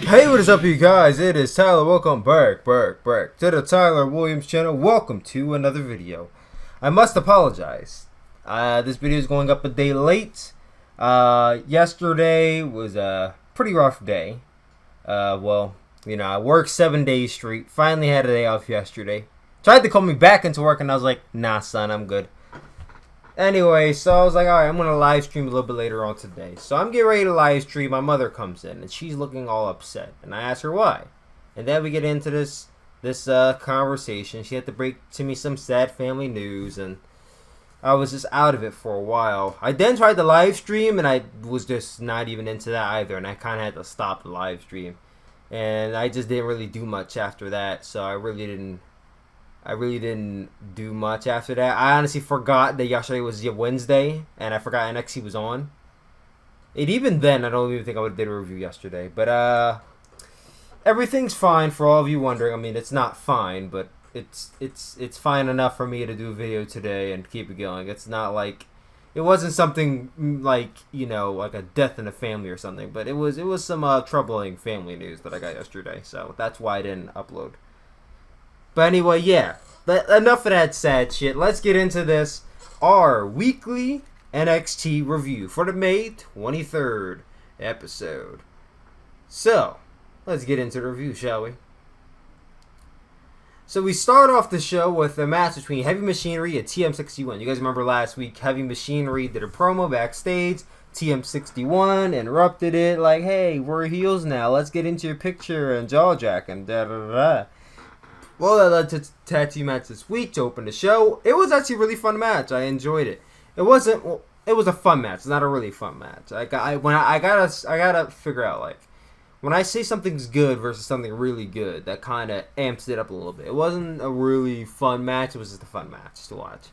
Hey, what is up, you guys? It is Tyler. Welcome back to the Tyler Williams channel. Welcome to another video. I must apologize. This video is going up a day late. Yesterday was a pretty rough day. Well, I worked 7 days straight. Finally had a day off yesterday. Tried to call me back into work, and I was like, nah, son, I'm good. Anyway, so I was like, alright, I'm going to live stream a little bit later on today. So I'm getting ready to live stream. My mother comes in, and she's looking all upset. And I ask her why. And then we get into this conversation. She had to break to me some sad family news, and I was just out of it for a while. I then tried to live stream, and I was just not even into that either. And I kind of had to stop the live stream. And I just didn't really do much after that, so I really didn't do much after that. I honestly forgot that yesterday was Wednesday, and I forgot NXT was on. And even then, I don't even think I would have did a review yesterday. But everything's fine for all of you wondering. I mean, it's not fine, but it's fine enough for me to do a video today and keep it going. It's not like it wasn't something like like a death in the family or something, but it was some troubling family news that I got yesterday. So that's why I didn't upload. But anyway, yeah, enough of that sad shit. Let's get into this. Our weekly NXT review for the May 23rd episode. So, let's get into the review, shall we? So we start off the show with a match between Heavy Machinery and TM61. You guys remember last week, Heavy Machinery did a promo backstage. TM61 interrupted it like, hey, we're heels now. Let's get into your picture and jaw jack and da-da-da-da. Well, that led to tag team match this week to open the show. It was actually a really fun match. I enjoyed it. It was a fun match. It's not a really fun match. I gotta figure out, like, when I say something's good versus something really good, that kind of amps it up a little bit. It wasn't a really fun match. It was just a fun match to watch.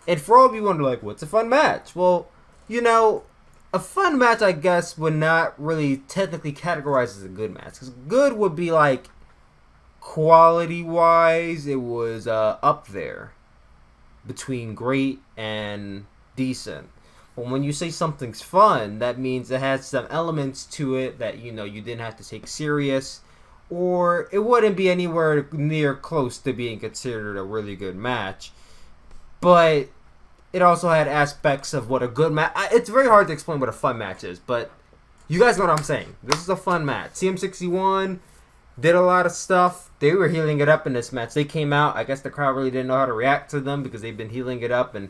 And for all of you wonder, like, what's a fun match? Well, a fun match, I guess, would not really technically categorize as a good match. Because good would be like, quality-wise, it was up there between great and decent. But when you say something's fun, that means it has some elements to it that you didn't have to take serious, or it wouldn't be anywhere near close to being considered a really good match. But it also had aspects of what a good match. It's very hard to explain what a fun match is, but you guys know what I'm saying. This is a fun match. CM61 did a lot of stuff. They were healing it up in this match. They came out. I guess the crowd really didn't know how to react to them because they've been healing it up. And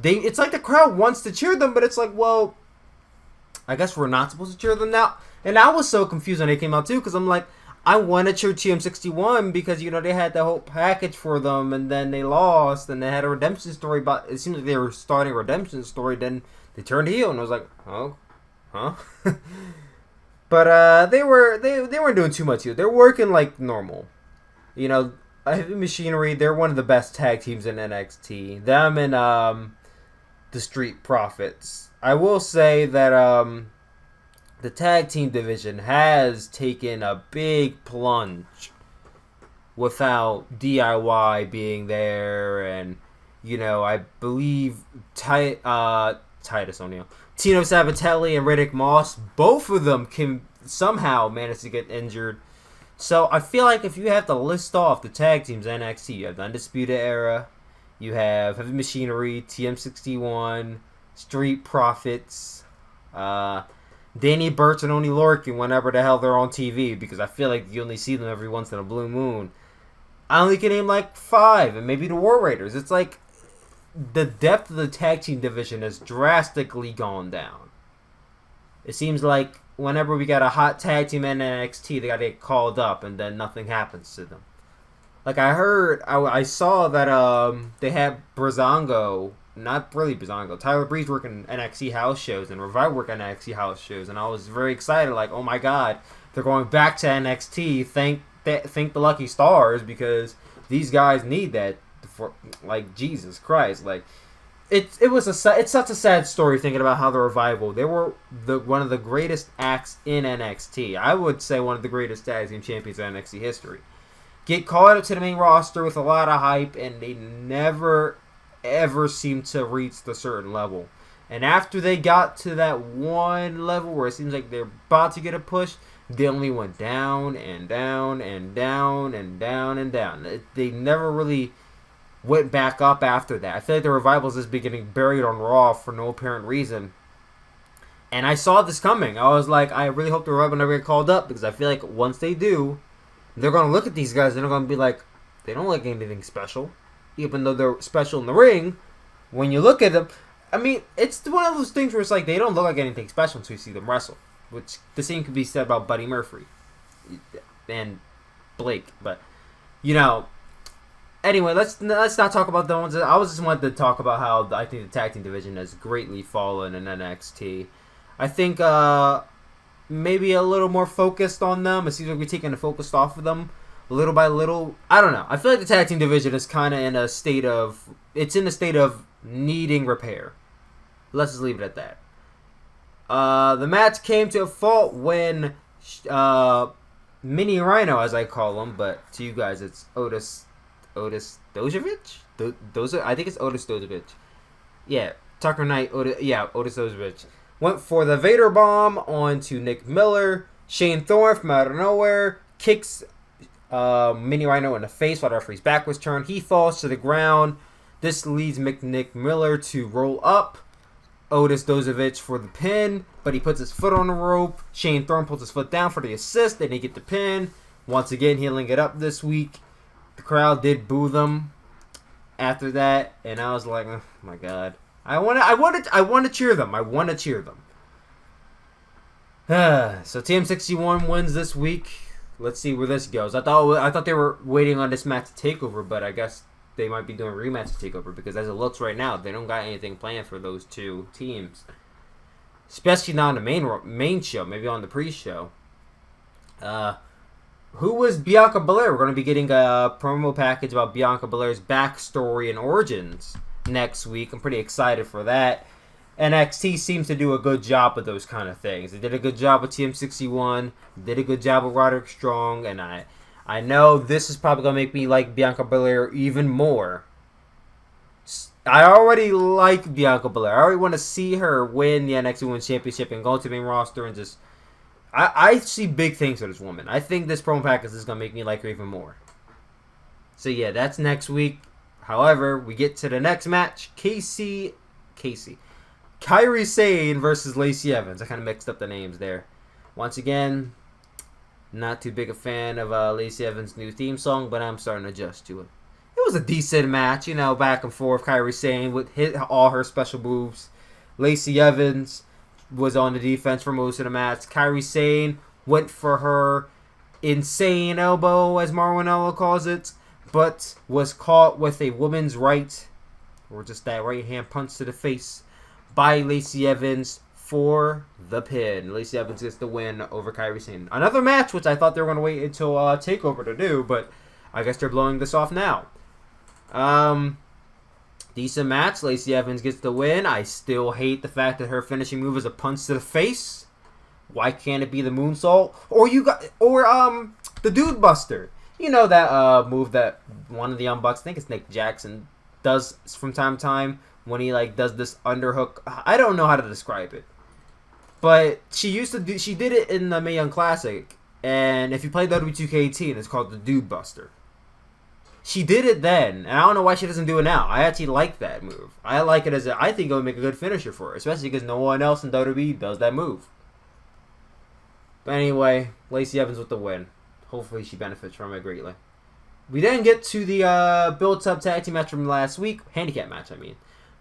it's like the crowd wants to cheer them, but it's like, well, I guess we're not supposed to cheer them now. And I was so confused when they came out too, because I'm like, I want to cheer TM61 because, they had the whole package for them, and then they lost, and they had a redemption story. But it seems like they were starting a redemption story. Then they turned heel, and I was like, oh, huh? But they weren't doing too much here. They're working like normal. Heavy Machinery, they're one of the best tag teams in NXT. Them and the Street Profits. I will say that the tag team division has taken a big plunge without DIY being there, and I believe Titus O'Neil, Tino Sabatelli, and Riddick Moss, both of them can somehow manage to get injured. So I feel like if you have to list off the tag teams in NXT, you have the Undisputed Era, you have Heavy Machinery, TM61, Street Profits, Danny Burch and Oney Lorcan whenever the hell they're on TV, because I feel like you only see them every once in a blue moon. I only can name like 5, and maybe the War Raiders. It's like the depth of the tag team division has drastically gone down. It seems like whenever we got a hot tag team in NXT, they got to get called up, and then nothing happens to them. Like I saw that they had Breezango, not really Breezango, Tyler Breeze working NXT house shows and Revive working NXT house shows, and I was very excited. Like, oh my god, they're going back to NXT. Thank the lucky stars, because these guys need that. For, like, Jesus Christ, like it's such a sad story thinking about how the Revival, they were one of the greatest acts in NXT. I would say one of the greatest tag team champions in NXT history. Get called up to the main roster with a lot of hype, and they never ever seemed to reach the certain level. And after they got to that one level where it seems like they're about to get a push, They only went down and down and down and down and down. They never really went back up after that. I feel like the Revival's just been getting buried on Raw for no apparent reason. And I saw this coming. I was like, I really hope the Revival never get called up, because I feel like once they do, they're going to look at these guys and they're going to be like, they don't look anything special. Even though they're special in the ring, when you look at them, I mean, it's one of those things where it's like they don't look like anything special until you see them wrestle. Which the same could be said about Buddy Murphy and Blake. But, you know, anyway, let's not talk about the ones. I was just wanted to talk about how I think the tag team division has greatly fallen in NXT. I think maybe a little more focused on them. It seems like we're taking the focus off of them little by little. I don't know. I feel like the tag team division is kind of in a state of... It's in a state of needing repair. Let's just leave it at that. The match came to a fault when Mini Rhino, as I call him, but to you guys it's Otis Dozovic? I think it's Otis Dozovic. Yeah, Tucker Knight, Otis Dozovic. Went for the Vader Bomb onto Nick Miller. Shane Thorne from out of nowhere kicks Mini Rhino in the face while the referee's back was turned. He falls to the ground. This leads Nick Miller to roll up Otis Dozovic for the pin, but he puts his foot on the rope. Shane Thorne puts his foot down for the assist. Then they get the pin. Once again, healing it up this week. The crowd did boo them after that, and I was like, oh my god. I want to cheer them. I want to cheer them. So TM61 wins this week. Let's see where this goes. I thought they were waiting on this match to TakeOver, but I guess they might be doing a rematch to TakeOver, because as it looks right now, they don't got anything planned for those two teams. Especially not on the main show, maybe on the pre-show. Who was Bianca Belair? We're going to be getting a promo package about Bianca Belair's backstory and origins next week. I'm pretty excited for that. NXT seems to do a good job with those kind of things. They did a good job with TM61, did a good job with Roderick Strong, and I know this is probably going to make me like Bianca Belair even more. I already like Bianca Belair. I already want to see her win the NXT Women's Championship and go to the main roster and just... I see big things for this woman. I think this promo package is going to make me like her even more. So yeah, that's next week. However, we get to the next match. Kairi Sane versus Lacey Evans. I kind of mixed up the names there. Once again, not too big a fan of Lacey Evans' new theme song, but I'm starting to adjust to it. It was a decent match, you know, back and forth. Kairi Sane would hit all her special moves. Lacey Evans was on the defense for most of the match. Kairi Sane went for her insane elbow, as Marwanello calls it, but was caught with a woman's right, or just that right hand punch to the face, by Lacey Evans for the pin. Lacey Evans gets the win over Kairi Sane. Another match which I thought they were going to wait until TakeOver to do, but I guess they're blowing this off now. Decent match. Lacey Evans gets the win. I still hate the fact that her finishing move is a punch to the face. Why can't it be the moonsault? Or the Dude Buster. You know that move that one of the Young Bucks, I think it's Nick Jackson, does from time to time when he does this underhook. I don't know how to describe it, but she did it in the Mae Young Classic, and if you play WWE 2K18, it's called the Dude Buster. She did it then, and I don't know why she doesn't do it now. I actually like that move. I like it I think it would make a good finisher for her, especially because no one else in WWE does that move. But anyway, Lacey Evans with the win. Hopefully she benefits from it greatly. We then get to the built-up tag team match from last week. Handicap match, I mean.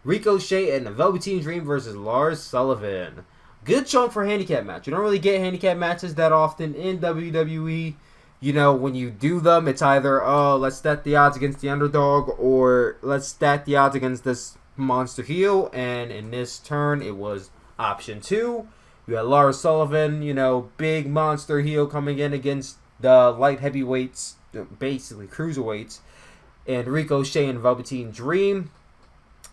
Ricochet and the Velveteen Dream versus Lars Sullivan. Good chunk for a handicap match. You don't really get handicap matches that often in WWE. You know, when you do them, it's either, oh, let's stack the odds against the underdog, or let's stack the odds against this monster heel. And in this turn, it was option 2. You had Lars Sullivan, you know, big monster heel coming in against the light heavyweights, basically cruiserweights, and Ricochet and Velveteen Dream.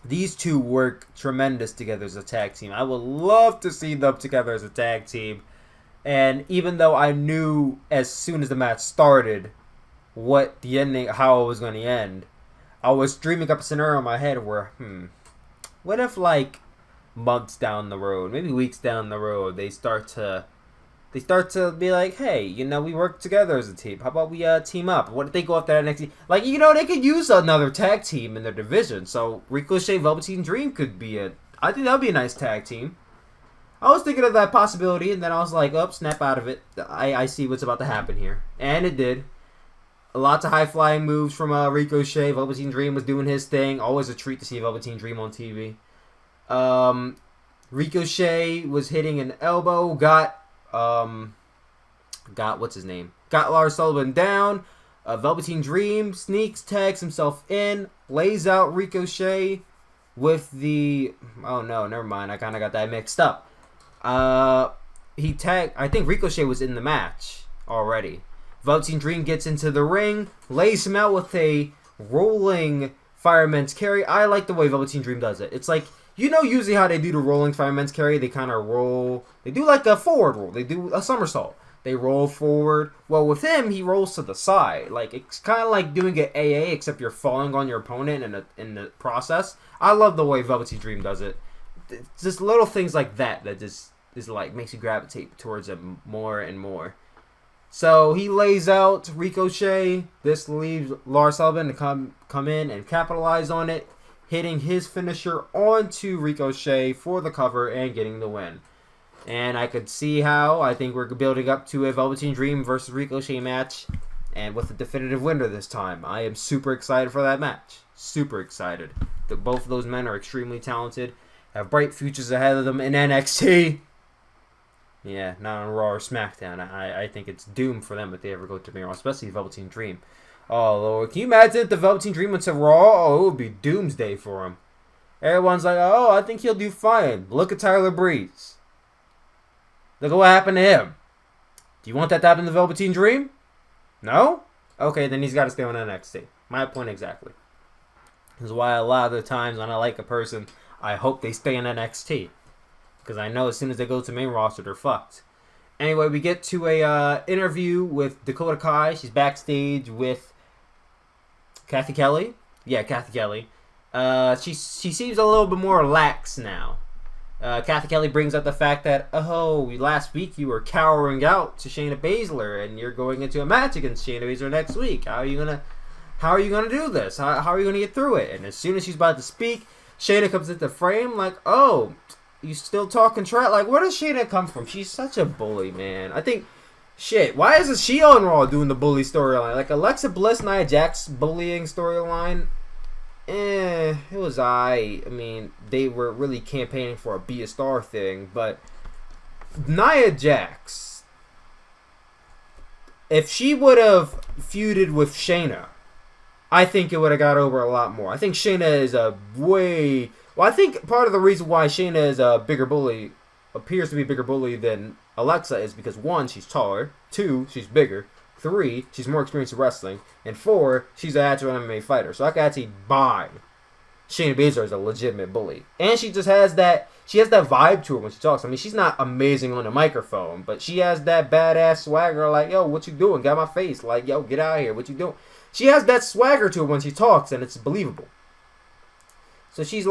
These two work tremendous together as a tag team. I would love to see them together as a tag team. And even though I knew as soon as the match started what the ending, how it was going to end, I was dreaming up a scenario in my head where, what if months down the road, maybe weeks down the road, they start to They start to be like, hey, you know, we work together as a team. How about we team up? What if they go after that NXT? Like, you know, they could use another tag team in their division. So Ricochet, Velveteen Dream could be I think that would be a nice tag team. I was thinking of that possibility, and then I was like, oh, snap out of it. I see what's about to happen here. And it did. Lots of high-flying moves from Ricochet. Velveteen Dream was doing his thing. Always a treat to see Velveteen Dream on TV. Ricochet was hitting an elbow. Got what's his name? Got Lars Sullivan down. Velveteen Dream sneaks, tags himself in, lays out Ricochet with the... Oh, no, never mind. I kind of got that mixed up. He tagged... I think Ricochet was in the match already. Velveteen Dream gets into the ring, lays him out with a rolling fireman's carry. I like the way Velveteen Dream does it. It's like, you know, usually how they do the rolling fireman's carry, they kind of roll. They do like a forward roll. They do a somersault. They roll forward. Well, with him, he rolls to the side. Like, it's kind of like doing an AA, except you're falling on your opponent in the process. I love the way Velveteen Dream does it. It's just little things like that just is like makes you gravitate towards him more and more. So he lays out Ricochet. This leaves Lars Sullivan to come in and capitalize on it, hitting his finisher onto Ricochet for the cover and getting the win. And I could see how I think we're building up to a Velveteen Dream versus Ricochet match, and with a definitive winner this time. I am super excited for that match. Super excited. Both of those men are extremely talented, have bright futures ahead of them in NXT. Yeah, not on Raw or SmackDown. I think it's doomed for them if they ever go to Raw, especially Velveteen Dream. Oh, Lord. Can you imagine if the Velveteen Dream went to Raw? Oh, it would be doomsday for him. Everyone's like, oh, I think he'll do fine. Look at Tyler Breeze. Look at what happened to him. Do you want that to happen to the Velveteen Dream? No? Okay, then he's got to stay on NXT. My point exactly. This is why a lot of the times when I like a person, I hope they stay in NXT. Because I know as soon as they go to main roster, they're fucked. Anyway, we get to a interview with Dakota Kai. She's backstage with Kathy Kelly. Yeah, Kathy Kelly. She seems a little bit more relaxed now. Kathy Kelly brings up the fact that, oh, last week you were cowering out to Shayna Baszler, and you're going into a match against Shayna Baszler next week. How are you gonna do this? How are you gonna get through it? And as soon as she's about to speak, Shayna comes into the frame like, oh, you still talking trash? Like, where does Shayna come from? She's such a bully, man. I think, shit, why isn't she on Raw doing the bully storyline? Like, Alexa Bliss, Nia Jax bullying storyline, it was I mean, they were really campaigning for a Be a Star thing, but Nia Jax, if she would have feuded with Shayna, I think it would have got over a lot more. I think Shayna is I think part of the reason why Shayna is a bigger bully, appears to be a bigger bully than Alexa is because 1, she's taller, 2, she's bigger, 3, she's more experienced in wrestling, and 4, she's an actual MMA fighter. So I can actually buy Shayna Baszler as a legitimate bully. And she just has that vibe to her when she talks. I mean, she's not amazing on the microphone, but she has that badass swagger like, yo, what you doing? Got my face. Like, yo, get out of here. What you doing? She has that swagger to her when she talks, and it's believable. So she's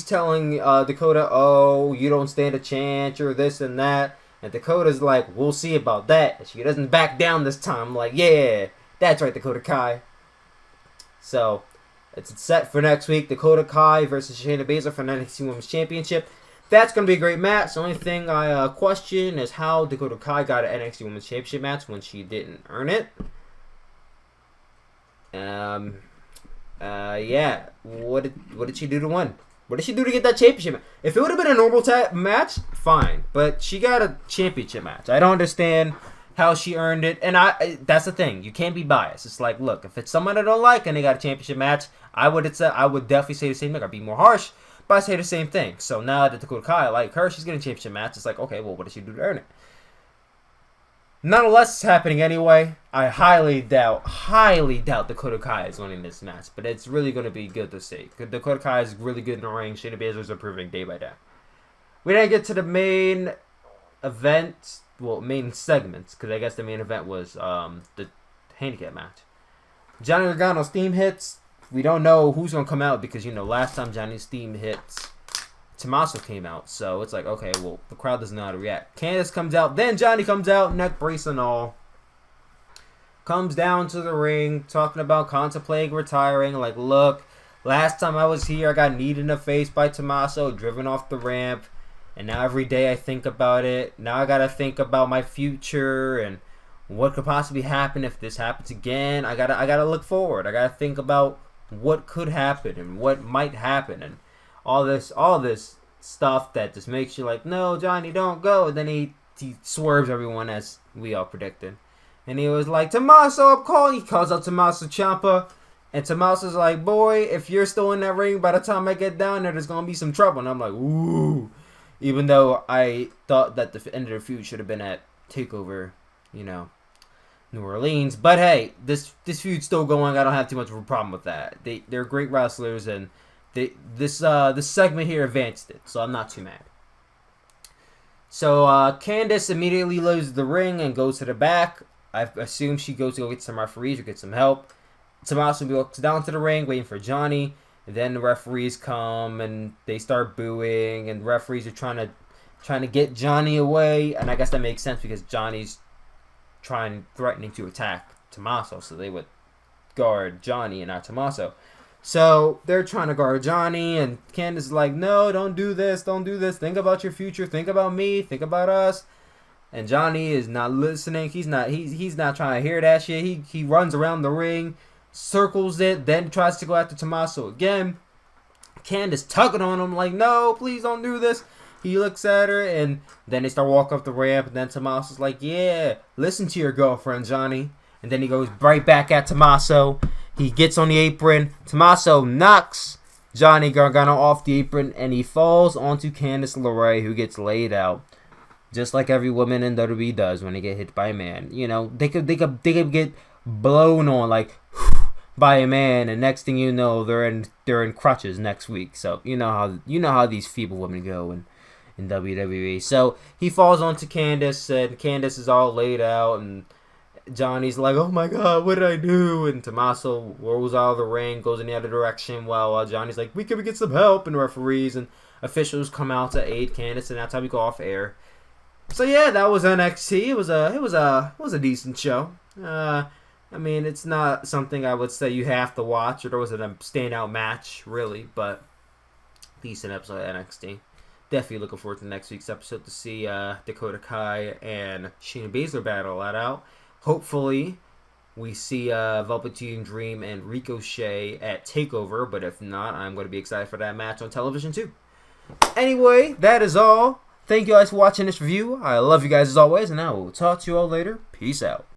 telling Dakota, oh, you don't stand a chance, or this and that. And Dakota's like, we'll see about that. And she doesn't back down this time. I'm like, yeah, that's right, Dakota Kai. So, it's set for next week. Dakota Kai versus Shayna Baszler for the NXT Women's Championship. That's going to be a great match. The only thing I question is how Dakota Kai got an NXT Women's Championship match when she didn't earn it. Yeah. What did she do to win? What did she do to get that championship match? If it would have been a normal match, fine. But she got a championship match. I don't understand how she earned it. And that's the thing. You can't be biased. It's like, look, if it's someone I don't like and they got a championship match, I would definitely say the same thing. I'd be more harsh, but I say the same thing. So now that Dakota Kai, I like her, she's getting a championship match. It's like, okay, well, what did she do to earn it? Nonetheless, it's happening anyway. I highly doubt Dakota Kai is winning this match, but it's really going to be good to see. Dakota Kai is really good in the ring. Shayna Baszler is improving day by day. We didn't get to the main event, main segments, because I guess the main event was the handicap match. Johnny Gargano's theme hits. We don't know who's going to come out because, last time Johnny's theme hits Tommaso came out. So it's like, okay, well, the crowd doesn't know how to react. Candice comes out. Then Johnny comes out, neck brace and all. Comes down to the ring, talking about contemplating retiring. Like, look, last time I was here, I got kneed in the face by Tommaso, driven off the ramp. And now every day I think about it. Now I got to think about my future and what could possibly happen if this happens again. I gotta look forward. I gotta think about what could happen and what might happen and all this stuff that just makes you like, no, Johnny, don't go. And then he swerves everyone as we all predicted. And he was like, Tommaso, I'm calling. He calls out TOMMASO CIAMPA. And Tommaso's like, boy, if you're still in that ring, by the time I get down there, there's going to be some trouble. And I'm like, ooh. Even though I thought that the end of the feud should have been at TakeOver, New Orleans. But hey, this feud's still going. I don't have too much of a problem with that. They're great wrestlers. And this segment here advanced it. So I'm not too mad. So Candice immediately leaves the ring and goes to the back. I assume she goes to go get some referees or get some help. Tommaso walks down to the ring waiting for Johnny. And then the referees come and they start booing. And the referees are trying to get Johnny away. And I guess that makes sense because Johnny's threatening to attack Tommaso. So they would guard Johnny and not Tommaso. So they're trying to guard Johnny. And Candice is like, no, don't do this. Don't do this. Think about your future. Think about me. Think about us. And Johnny is not listening. He's not trying to hear that shit. He runs around the ring, circles it, then tries to go after Tommaso again. Candice tugging on him like, no, please don't do this. He looks at her, and then they start walking up the ramp, and then Tommaso's like, yeah, listen to your girlfriend, Johnny. And then he goes right back at Tommaso. He gets on the apron. Tommaso knocks Johnny Gargano off the apron, and he falls onto Candice LeRae, who gets laid out. Just like every woman in WWE does when they get hit by a man. They could get blown on like by a man, and next thing you know, they're in crutches next week. So you know how these feeble women go in WWE. So he falls onto Candice, and Candice is all laid out, and Johnny's like, oh my god, what did I do? And Tommaso rolls out of the ring, goes in the other direction, while Johnny's like, we could get some help, and referees and officials come out to aid Candice, and that's how we go off air. So yeah, that was NXT. It was a decent show. I mean, it's not something I would say you have to watch, or there was a standout match really, but decent episode of NXT. Definitely looking forward to next week's episode to see Dakota Kai and Shayna Baszler battle that out. Hopefully, we see Velveteen Dream and Ricochet at TakeOver, but if not, I'm going to be excited for that match on television too. Anyway, that is all. Thank you guys for watching this review. I love you guys as always, and I will talk to you all later. Peace out.